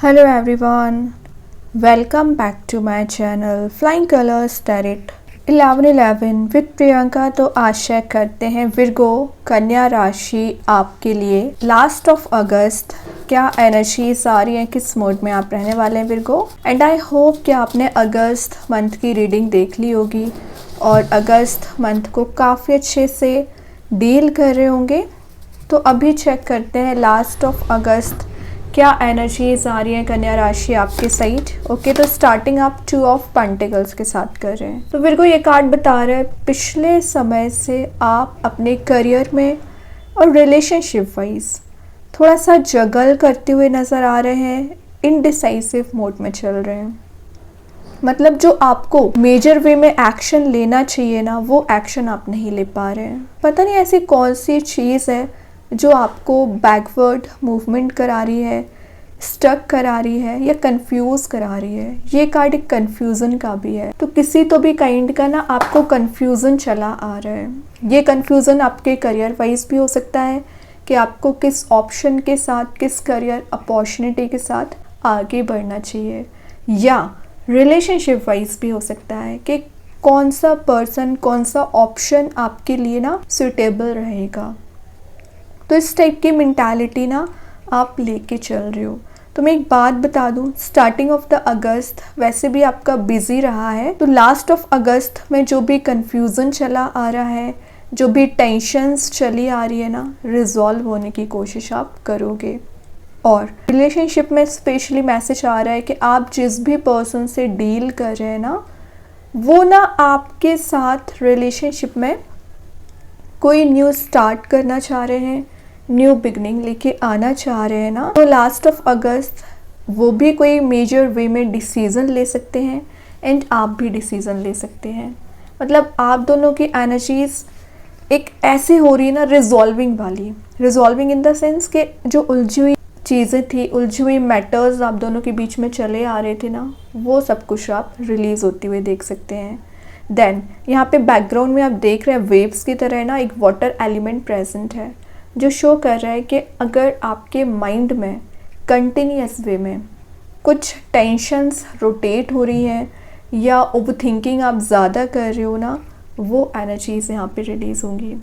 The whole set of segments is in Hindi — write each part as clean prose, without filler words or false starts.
Hello everyone, welcome back to my channel Flying Colors Tarot 1111 with Priyanka. तो आशा करते हैं विर्गो कन्या राशि आपके लिए लास्ट ऑफ अगस्त क्या एनर्जीज आ रही हैं, किस मोड में आप रहने वाले हैं विर्गो। एंड आई होप कि आपने अगस्त मंथ की रीडिंग देख ली होगी और अगस्त मंथ को काफ़ी अच्छे से डील कर रहे होंगे। तो अभी चेक करते हैं लास्ट ऑफ अगस्त क्या एनर्जीज आ रही है कन्या राशि आपके साइड। ओके, तो स्टार्टिंग आप 2 ऑफ पेंटिकल्स के साथ कर रहे हैं। तो फिर को ये कार्ड बता रहा है पिछले समय से आप अपने करियर में और रिलेशनशिप वाइज थोड़ा सा जगल करते हुए नज़र आ रहे हैं, इनडिसाइसिव मोड में चल रहे हैं। मतलब जो आपको मेजर वे में एक्शन लेना चाहिए ना, वो एक्शन आप नहीं ले पा रहे हैं। पता नहीं ऐसी कौन सी चीज़ है जो आपको बैकवर्ड मूवमेंट करा रही है, स्टक करा रही है या कंफ्यूज करा रही है। ये कार्ड एक कंफ्यूजन का भी है, तो किसी तो भी काइंड का ना आपको कंफ्यूजन चला आ रहा है। ये कंफ्यूजन आपके करियर वाइज भी हो सकता है कि आपको किस ऑप्शन के साथ, किस करियर अपॉर्चुनिटी के साथ आगे बढ़ना चाहिए, या रिलेशनशिप वाइज भी हो सकता है कि कौन सा पर्सन, कौन सा ऑप्शन आपके लिए ना सुटेबल रहेगा। तो इस टाइप की मेंटालिटी ना आप लेके चल रहे हो। तो मैं एक बात बता दूं, स्टार्टिंग ऑफ द अगस्त वैसे भी आपका बिजी रहा है, तो लास्ट ऑफ अगस्त में जो भी कंफ्यूजन चला आ रहा है, जो भी टेंशन्स चली आ रही है ना, रिजॉल्व होने की कोशिश आप करोगे। और रिलेशनशिप में स्पेशली मैसेज आ रहा है कि आप जिस भी पर्सन से डील कर रहे हैं ना, वो ना आपके साथ रिलेशनशिप में कोई न्यू स्टार्ट करना चाह रहे हैं, न्यू बिगनिंग लेके आना चाह रहे हैं ना। तो लास्ट ऑफ अगस्त वो भी कोई मेजर वे में डिसीज़न ले सकते हैं एंड आप भी डिसीज़न ले सकते हैं। मतलब आप दोनों की एनर्जीज एक ऐसी हो रही है ना, रिजॉल्विंग वाली। रिजॉल्विंग इन द सेंस कि जो उलझी हुई चीज़ें थी, उलझी हुई मैटर्स आप दोनों के बीच में चले आ रहे थे ना, वो सब कुछ आप रिलीज़ होती हुए देख सकते हैं। देन यहाँ पे बैकग्राउंड में आप देख रहे हैं वेव्स की तरह ना एक वाटर एलिमेंट प्रेजेंट है, जो शो कर रहा है कि अगर आपके माइंड में कंटिन्यूस वे में कुछ टेंशन्स रोटेट हो रही हैं या ओवर थिंकिंग आप ज़्यादा कर रहे हो ना, वो एनर्जीज यहाँ पे रिलीज़ होंगी।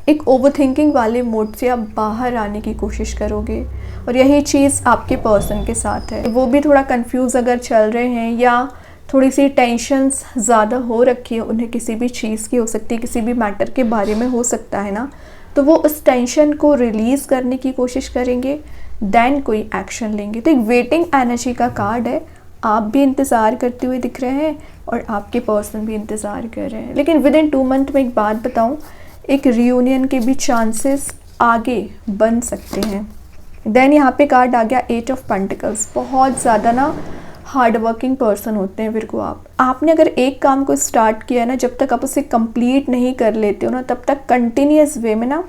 एक ओवर थिंकिंग वाले मोड से आप बाहर आने की कोशिश करोगे और यही चीज़ आपके पर्सन के साथ है। वो भी थोड़ा कंफ्यूज अगर चल रहे हैं या थोड़ी सी टेंशन्स ज़्यादा हो रखी है उन्हें, किसी भी चीज़ की हो सकती है, किसी भी मैटर के बारे में हो सकता है ना, तो वो उस टेंशन को रिलीज़ करने की कोशिश करेंगे, देन कोई एक्शन लेंगे। तो एक वेटिंग एनर्जी का कार्ड है। आप भी इंतज़ार करते हुए दिख रहे हैं और आपके पर्सन भी इंतज़ार कर रहे हैं। लेकिन विद इन 2 मंथ में एक बात बताऊं, एक रियूनियन के भी चांसेस आगे बन सकते हैं। देन यहाँ पे कार्ड आ गया 8 ऑफ पेंटिकल्स। बहुत ज़्यादा ना हार्ड वर्किंग पर्सन होते हैं विर्गो आप। आपने अगर एक काम को स्टार्ट किया ना, जब तक आप उसे कंप्लीट नहीं कर लेते हो ना, तब तक कंटिन्यूस वे में ना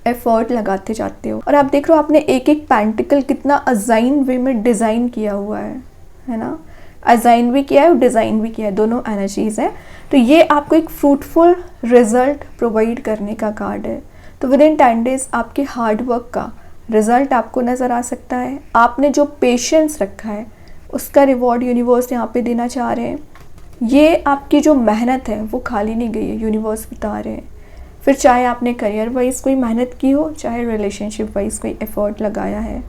एफर्ट लगाते जाते हो। और आप देख रहे हो आपने एक एक पेंटिकल कितना अजाइन वे में डिज़ाइन किया हुआ है ना। अजाइन भी किया है और डिज़ाइन भी किया है, दोनों एनर्जीज हैं। तो ये आपको एक फ्रूटफुल रिजल्ट प्रोवाइड करने का कार्ड है। तो विद इन 10 डेज आपके हार्ड वर्क का रिजल्ट आपको नज़र आ सकता है। आपने जो पेशेंस रखा है उसका रिवॉर्ड यूनिवर्स यहाँ पे देना चाह रहे हैं। ये आपकी जो मेहनत है वो खाली नहीं गई है, यूनिवर्स बता रहे हैं। फिर चाहे आपने करियर वाइज कोई मेहनत की हो, चाहे रिलेशनशिप वाइज कोई एफर्ट लगाया है,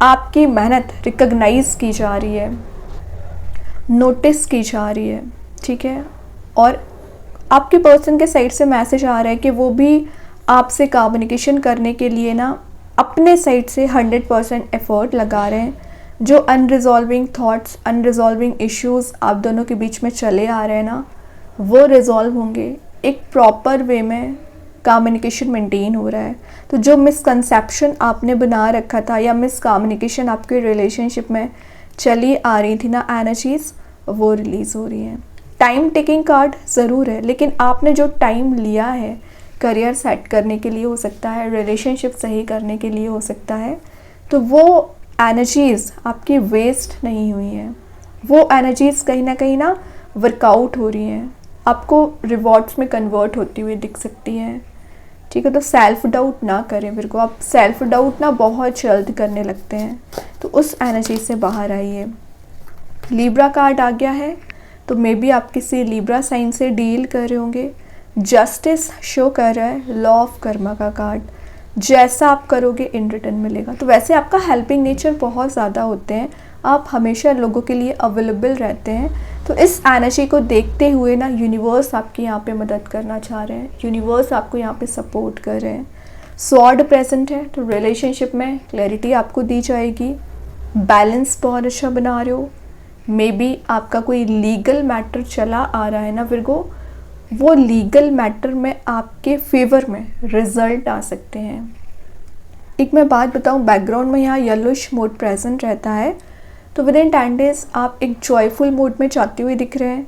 आपकी मेहनत रिकग्नाइज की जा रही है, नोटिस की जा रही है, ठीक है। और आपके पर्सन के साइड से मैसेज आ रहा है कि वो भी आपसे कम्युनिकेशन करने के लिए ना अपने साइड से 100% एफर्ट लगा रहे हैं। जो अनरिजॉल्विंग थॉट्स, अनरिजॉल्विंग इश्यूज़ आप दोनों के बीच में चले आ रहे हैं ना, वो रिजॉल्व होंगे। एक प्रॉपर वे में कम्युनिकेशन मेंटेन हो रहा है। तो जो मिसकंसेप्शन आपने बना रखा था या मिस कम्युनिकेशन आपके रिलेशनशिप में चली आ रही थी ना, एनर्जीज वो रिलीज़ हो रही हैं। टाइम टेकिंग कार्ड ज़रूर है, लेकिन आपने जो टाइम लिया है करियर सेट करने के लिए हो सकता है, रिलेशनशिप सही करने के लिए हो सकता है, तो वो एनर्जीज़ आपकी वेस्ट नहीं हुई हैं। वो एनर्जीज़ कहीं ना वर्कआउट हो रही हैं, आपको रिवॉर्ड्स में कन्वर्ट होती हुई दिख सकती हैं, ठीक है। तो सेल्फ डाउट ना करें विर्गो, आप सेल्फ डाउट ना बहुत जल्द करने लगते हैं, तो उस एनर्जी से बाहर आइए। लिब्रा कार्ड आ गया है, तो मे बी आप किसी लिब्रा साइन से डील कर रहे होंगे। जस्टिस शो कर रहा है, लॉ ऑफ कर्मा का कार्ड, जैसा आप करोगे इन रिटर्न मिलेगा। तो वैसे आपका हेल्पिंग नेचर बहुत ज़्यादा होते हैं, आप हमेशा लोगों के लिए अवेलेबल रहते हैं। तो इस एनर्जी को देखते हुए ना यूनिवर्स आपकी यहाँ पे मदद करना चाह रहे हैं, यूनिवर्स आपको यहाँ पे सपोर्ट कर रहे हैं। स्वॉर्ड प्रेजेंट है, तो रिलेशनशिप में क्लैरिटी आपको दी जाएगी। बैलेंस बहुत अच्छा बना रहे हो। मे बी आपका कोई लीगल मैटर चला आ रहा है ना विर्गो, वो लीगल मैटर में आपके फेवर में रिजल्ट आ सकते हैं। एक मैं बात बताऊं, बैकग्राउंड में यहाँ येलोइश मोड प्रेजेंट रहता है, तो विद इन 10 डेज आप एक जॉयफुल मूड में जाते हुए दिख रहे हैं।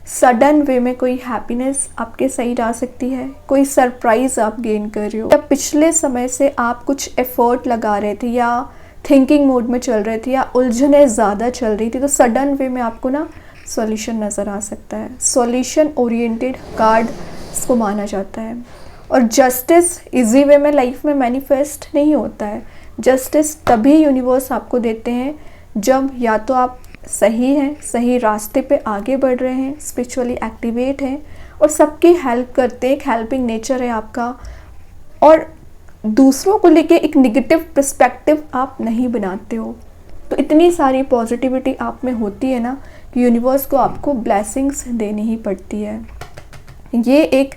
सडन वे में कोई हैप्पीनेस आपके साइड आ सकती है, कोई सरप्राइज आप गेन कर रहे हो, या पिछले समय से आप कुछ एफर्ट लगा रहे थे या थिंकिंग मोड में चल रहे थे या उलझने ज़्यादा चल रही थी, तो सडन वे में आपको ना सॉल्यूशन नज़र आ सकता है। सॉल्यूशन ओरिएंटेड कार्ड इसको माना जाता है। और जस्टिस इजी वे में लाइफ में मैनिफेस्ट नहीं होता है। जस्टिस तभी यूनिवर्स आपको देते हैं जब या तो आप सही हैं, सही रास्ते पे आगे बढ़ रहे हैं, स्पिरिचुअली एक्टिवेट हैं और सबकी हेल्प करते हैं, एक हेल्पिंग नेचर है आपका, और दूसरों को लेके एक नेगेटिव पर्सपेक्टिव आप नहीं बनाते हो। तो इतनी सारी पॉजिटिविटी आप में होती है ना कि यूनिवर्स को आपको ब्लेसिंग्स देनी ही पड़ती है। ये एक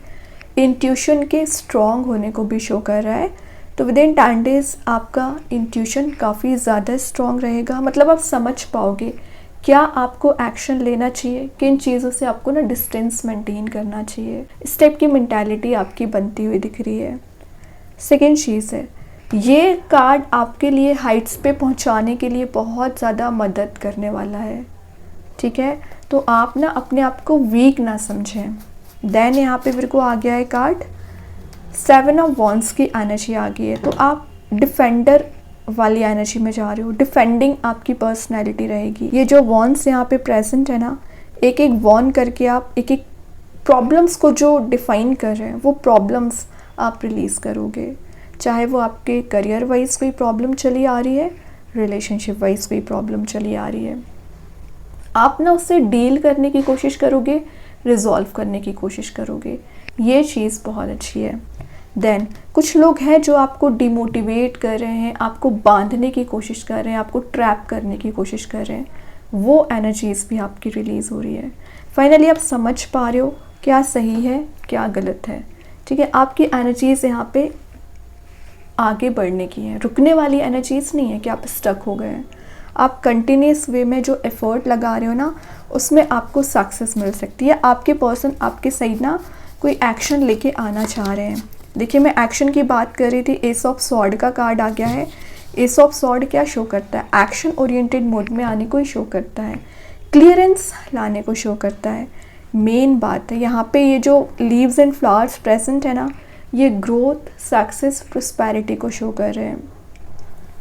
इंट्यूशन के स्ट्रॉन्ग होने को भी शो कर रहा है। तो विद इन 10 डेज आपका इंट्यूशन काफ़ी ज़्यादा स्ट्रॉन्ग रहेगा, मतलब आप समझ पाओगे क्या आपको एक्शन लेना चाहिए, किन चीज़ों से आपको ना डिस्टेंस मेंटेन करना चाहिए। इस टाइप की मेंटालिटी आपकी बनती हुई दिख रही है। सेकेंड चीज़ है, ये कार्ड आपके लिए हाइट्स पे पहुंचाने के लिए बहुत ज़्यादा मदद करने वाला है, ठीक है। तो आप ना अपने आप को वीक ना समझें। देन यहाँ पे मेरे को आ गया है कार्ड 7 ऑफ वॉन्ड्स की एनर्जी आ गई है, तो आप डिफेंडर वाली एनर्जी में जा रहे हो। डिफेंडिंग आपकी पर्सनैलिटी रहेगी। ये जो वॉन्ड्स यहाँ पे प्रेजेंट है ना, एक एक वॉन्ड करके आप एक एक प्रॉब्लम्स को जो डिफाइन कर रहे हैं वो प्रॉब्लम्स आप रिलीज़ करोगे। चाहे वो आपके करियर वाइज कोई प्रॉब्लम चली आ रही है, रिलेशनशिप वाइज कोई प्रॉब्लम चली आ रही है, आप ना उससे डील करने की कोशिश करोगे, रिजॉल्व करने की कोशिश करोगे। ये चीज़ बहुत अच्छी है। देन कुछ लोग हैं जो आपको डिमोटिवेट कर रहे हैं, आपको बांधने की कोशिश कर रहे हैं, आपको ट्रैप करने की कोशिश कर रहे हैं, वो एनर्जीज भी आपकी रिलीज़ हो रही है। फाइनली आप समझ पा रहे हो क्या सही है क्या गलत है, ठीक है। आपकी एनर्जीज यहाँ पे आगे बढ़ने की है, रुकने वाली एनर्जीज नहीं है कि आप स्टक हो गए हैं। आप कंटिन्यूस वे में जो एफर्ट लगा रहे हो ना, उसमें आपको सक्सेस मिल सकती है। आपके पर्सन आपके साइड ना कोई एक्शन लेके आना चाह रहे हैं। देखिए मैं एक्शन की बात कर रही थी, एस ऑफ सॉर्ड का कार्ड आ गया है। एस ऑफ सॉर्ड क्या शो करता है? एक्शन ओरिएंटेड मोड में आने को ही शो करता है, क्लियरेंस लाने को शो करता है। मेन बात है यहाँ पे ये जो लीव्स एंड फ्लावर्स प्रेजेंट है ना, ये ग्रोथ, सक्सेस, प्रोस्पेरिटी को शो कर रहे हैं।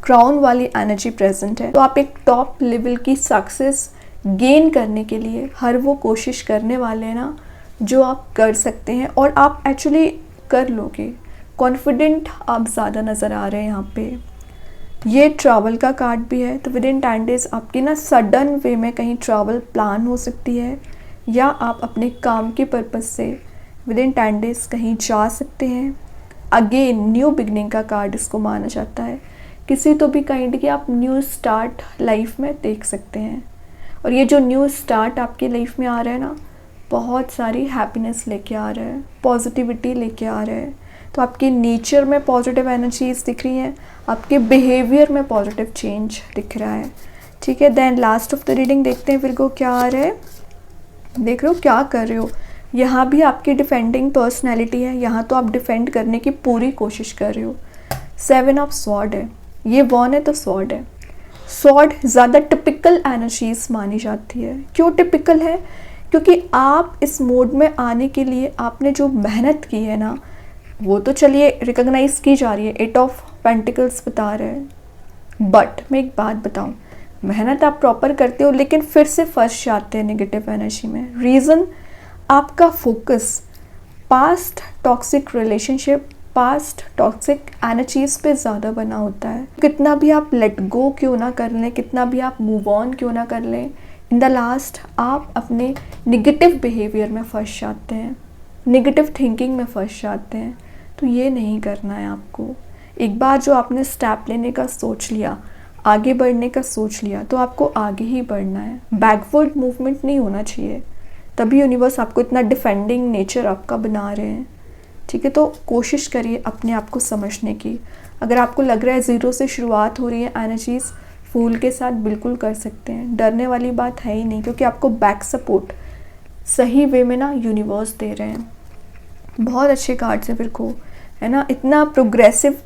क्राउन वाली एनर्जी प्रेजेंट है, तो आप एक टॉप लेवल की सक्सेस गेन करने के लिए हर वो कोशिश करने वाले हैं ना जो आप कर सकते हैं, और आप एक्चुअली कर लोगे। कॉन्फिडेंट आप ज़्यादा नज़र आ रहे हैं यहाँ पे। ये ट्रैवल का कार्ड भी है, तो विद इन 10 डेज आपकी ना सडन वे में कहीं ट्रैवल प्लान हो सकती है, या आप अपने काम के पर्पज़ से विद इन 10 डेज कहीं जा सकते हैं। अगेन न्यू बिगनिंग का कार्ड इसको माना जाता है। किसी तो भी काइंड की आप न्यू स्टार्ट लाइफ में देख सकते हैं, और ये जो न्यू स्टार्ट आपकी लाइफ में आ रहा है ना, बहुत सारी हैप्पीनेस लेके आ रहा है, पॉजिटिविटी लेके आ रहा है। तो आपके नेचर में पॉजिटिव एनर्जीज दिख रही हैं, आपके बिहेवियर में पॉजिटिव चेंज दिख रहा है, ठीक है। Then last of the reading देखते हैं विर्गो क्या आ रहा है। देख रहे हो क्या कर रहे हो, यहाँ भी आपकी डिफेंडिंग पर्सनैलिटी है, यहाँ तो आप डिफेंड करने की पूरी कोशिश कर रहे हो। 7 ऑफ स्वॉर्ड है, ये वॉन है तो स्वॉर्ड है। स्वॉर्ड ज़्यादा टिपिकल एनर्जीज मानी जाती है। क्यों टिपिकल है? क्योंकि आप इस मोड में आने के लिए आपने जो मेहनत की है ना, वो तो चलिए रिकॉग्नाइज की जा रही है, 8 ऑफ पेंटिकल्स बता रहे हैं। बट मैं एक बात बताऊं, मेहनत आप प्रॉपर करते हो लेकिन फिर से फंस जाते हैं नेगेटिव एनर्जी में। रीज़न आपका focus past toxic relationship, past toxic energies पे ज़्यादा बना होता है। कितना भी आप लेट गो क्यों ना कर लें, कितना भी आप मूव ऑन क्यों ना कर लें, इन द लास्ट आप अपने निगेटिव बिहेवियर में फंस जाते हैं, निगेटिव थिंकिंग में फंस जाते हैं। तो ये नहीं करना है आपको। एक बार जो आपने स्टेप लेने का सोच लिया, आगे बढ़ने का सोच लिया, तो आपको आगे ही बढ़ना है, बैकवर्ड मूवमेंट नहीं होना चाहिए। तभी यूनिवर्स आपको इतना डिफेंडिंग नेचर आपका बना रहे हैं। ठीक है, तो कोशिश करिए अपने आप को समझने की। अगर आपको लग रहा है ज़ीरो से शुरुआत हो रही है एनर्जीज़, फूल के साथ बिल्कुल कर सकते हैं, डरने वाली बात है ही नहीं, क्योंकि आपको बैक सपोर्ट सही वे में ना यूनिवर्स दे रहे हैं। बहुत अच्छे कार्ड्स हैं विर्गो, है ना। इतना प्रोग्रेसिव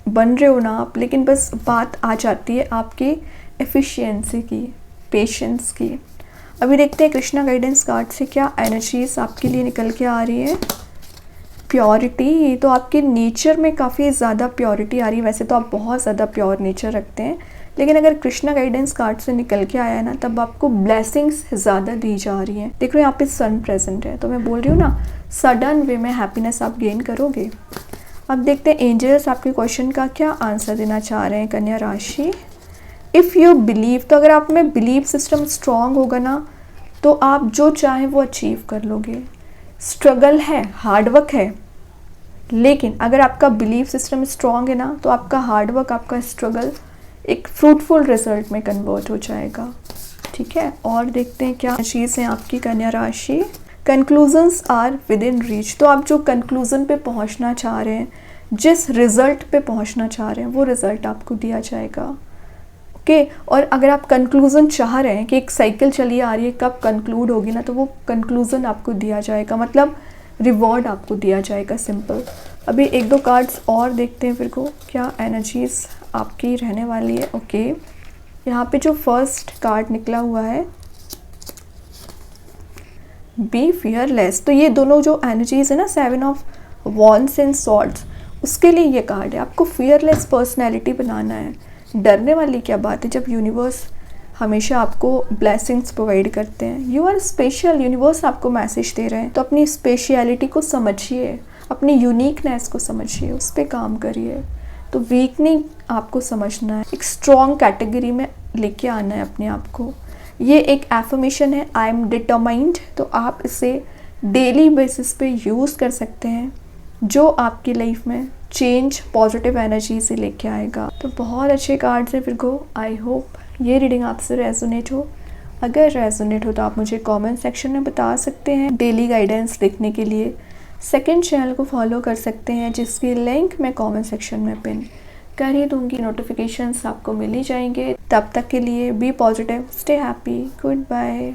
बन रहे हो ना आप, लेकिन बस बात आ जाती है आपकी एफिशिएंसी की, पेशेंस की। अभी देखते हैं कृष्णा गाइडेंस कार्ड से क्या एनर्जीज आपके लिए निकल के आ रही है। प्योरिटी, तो आपके नेचर में काफ़ी ज़्यादा प्योरिटी आ रही है। वैसे तो आप बहुत ज़्यादा प्योर नेचर रखते हैं, लेकिन अगर कृष्णा गाइडेंस कार्ड से निकल के आया है ना, तब आपको ब्लेसिंग्स ज़्यादा दी जा रही हैं। देख रहे हो यहाँ पे सन प्रेजेंट है, तो मैं बोल रही हूँ ना, सडन वे में हैप्पीनेस आप गेन करोगे। अब देखते हैं एंजल्स आपके क्वेश्चन का क्या आंसर देना चाह रहे हैं कन्या राशि। इफ़ यू बिलीव, तो अगर आप में बिलीव सिस्टम स्ट्रांग होगा ना, तो आप जो चाहें वो अचीव कर लोगे। स्ट्रगल है, हार्डवर्क है, लेकिन अगर आपका बिलीव सिस्टम स्ट्रांग है ना, तो आपका हार्डवर्क, आपका स्ट्रगल एक फ्रूटफुल रिजल्ट में कन्वर्ट हो जाएगा। ठीक है, और देखते हैं क्या चीज़ है आपकी कन्या राशि। Conclusions are within reach, तो आप जो कंक्लूजन पे पहुंचना चाह रहे हैं, जिस रिजल्ट पे पहुंचना चाह रहे हैं, वो रिजल्ट आपको दिया जाएगा। ओके, और अगर आप कंक्लूजन चाह रहे हैं कि एक साइकिल चली आ रही है, कब कंक्लूड होगी ना, तो वो कंक्लूजन आपको दिया जाएगा, मतलब रिवॉर्ड आपको दिया जाएगा, सिंपल। अभी एक दो कार्ड्स और देखते हैं फिर को क्या एनर्जीज आपकी रहने वाली है। ओके, यहाँ पे जो फर्स्ट कार्ड निकला हुआ है, बी फियरलेस, तो ये दोनों जो एनर्जीज है ना, 7 ऑफ वॉन्ड्स एंड सॉर्ड्स, उसके लिए ये कार्ड है। आपको फियरलेस पर्सनैलिटी बनाना है। डरने वाली क्या बात है, जब यूनिवर्स हमेशा आपको ब्लेसिंग्स प्रोवाइड करते हैं। यू आर स्पेशल, यूनिवर्स आपको मैसेज दे रहे हैं, तो अपनी स्पेशलिटी को समझिए, अपनी यूनिकनेस को समझिए, उस पर काम करिए। तो वीकनिंग आपको समझना है, एक स्ट्रॉन्ग कैटेगरी में लेके आना है अपने आप को। ये एक एफर्मेशन है, आई एम डिटरमाइंड, तो आप इसे डेली बेसिस पे यूज़ कर सकते हैं, जो आपकी लाइफ में चेंज, पॉजिटिव एनर्जी से लेके आएगा। तो बहुत अच्छे कार्ड्स हैं विर्गो। आई होप ये रीडिंग आपसे रेजोनेट हो। अगर रेजोनेट हो तो आप मुझे कमेंट सेक्शन में बता सकते हैं। डेली गाइडेंस देखने के लिए सेकंड चैनल को फॉलो कर सकते हैं, जिसकी लिंक मैं कमेंट सेक्शन में पिन कर ही दूंगी। नोटिफिकेशंस आपको मिल ही जाएंगे। तब तक के लिए be positive, stay happy, good bye.